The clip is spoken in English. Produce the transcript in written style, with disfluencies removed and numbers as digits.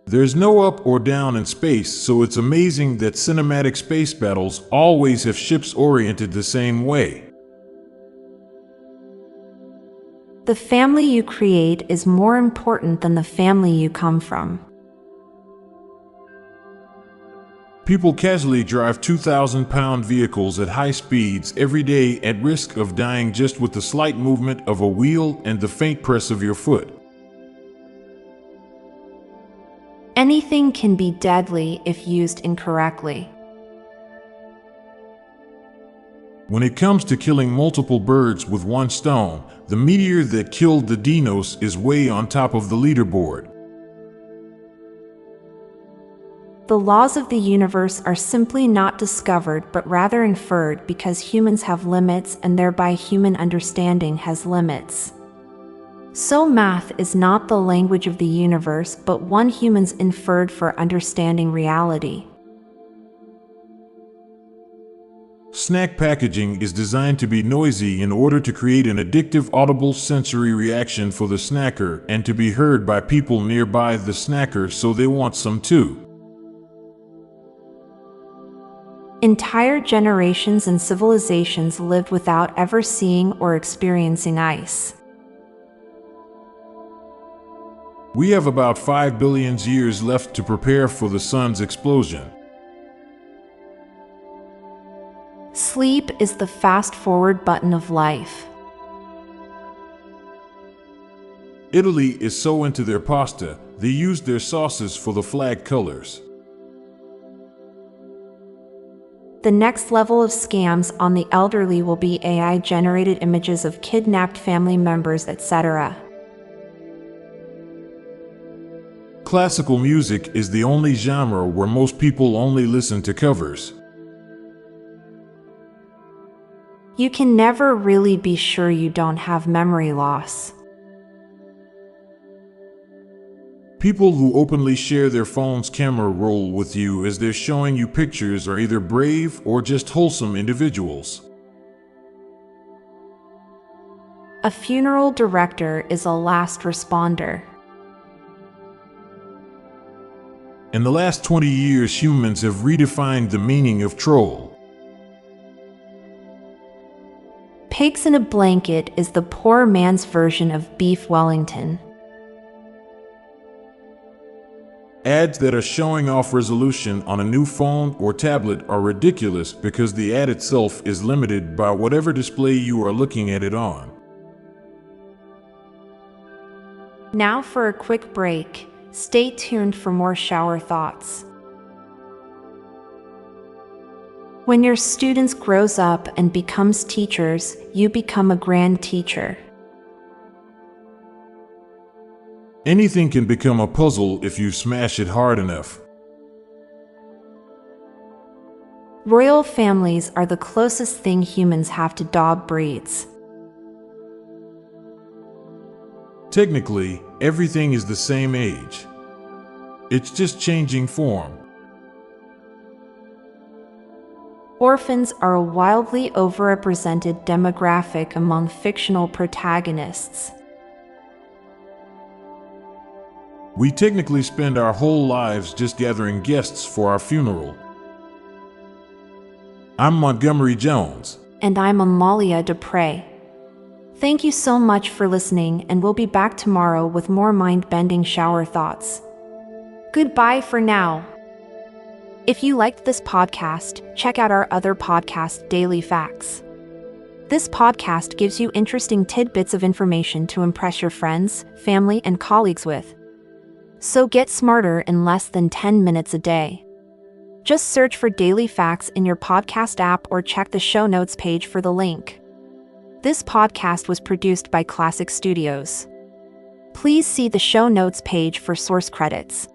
There's no up or down in space, so it's amazing that cinematic space battles always have ships oriented the same way. The family you create is more important than the family you come from. People casually drive 2,000-pound vehicles at high speeds every day at risk of dying just with the slight movement of a wheel and the faint press of your foot. Anything can be deadly if used incorrectly. When it comes to killing multiple birds with one stone, the meteor that killed the dinos is way on top of the leaderboard. The laws of the universe are simply not discovered but rather inferred because humans have limits and thereby human understanding has limits. So math is not the language of the universe but one humans inferred for understanding reality. Snack packaging is designed to be noisy in order to create an addictive audible sensory reaction for the snacker and to be heard by people nearby the snacker so they want some too. Entire generations and civilizations lived without ever seeing or experiencing ice. We have about 5 billion years left to prepare for the sun's explosion. Sleep is the fast-forward button of life. Italy is so into their pasta, they use their sauces for the flag colors. The next level of scams on the elderly will be AI-generated images of kidnapped family members, etc. Classical music is the only genre where most people only listen to covers. You can never really be sure you don't have memory loss. People who openly share their phone's camera roll with you as they're showing you pictures are either brave or just wholesome individuals. A funeral director is a last responder. In the last 20 years, humans have redefined the meaning of troll. Pigs in a blanket is the poor man's version of beef Wellington. Ads that are showing off resolution on a new phone or tablet are ridiculous because the ad itself is limited by whatever display you are looking at it on. Now for a quick break. Stay tuned for more shower thoughts. When your students grows up and becomes teachers, you become a grand teacher. Anything can become a puzzle if you smash it hard enough. Royal families are the closest thing humans have to dog breeds. Technically, everything is the same age. It's just changing form. Orphans are a wildly overrepresented demographic among fictional protagonists. We technically spend our whole lives just gathering guests for our funeral. I'm Montgomery Jones. And I'm Amalia Dupre. Thank you so much for listening, and we'll be back tomorrow with more mind-bending shower thoughts. Goodbye for now. If you liked this podcast, check out our other podcast, Daily Facts. This podcast gives you interesting tidbits of information to impress your friends, family, and colleagues with. So get smarter in less than 10 minutes a day. Just search for Daily Facts in your podcast app or check the show notes page for the link. This podcast was produced by Klassic Studios. Please see the show notes page for source credits.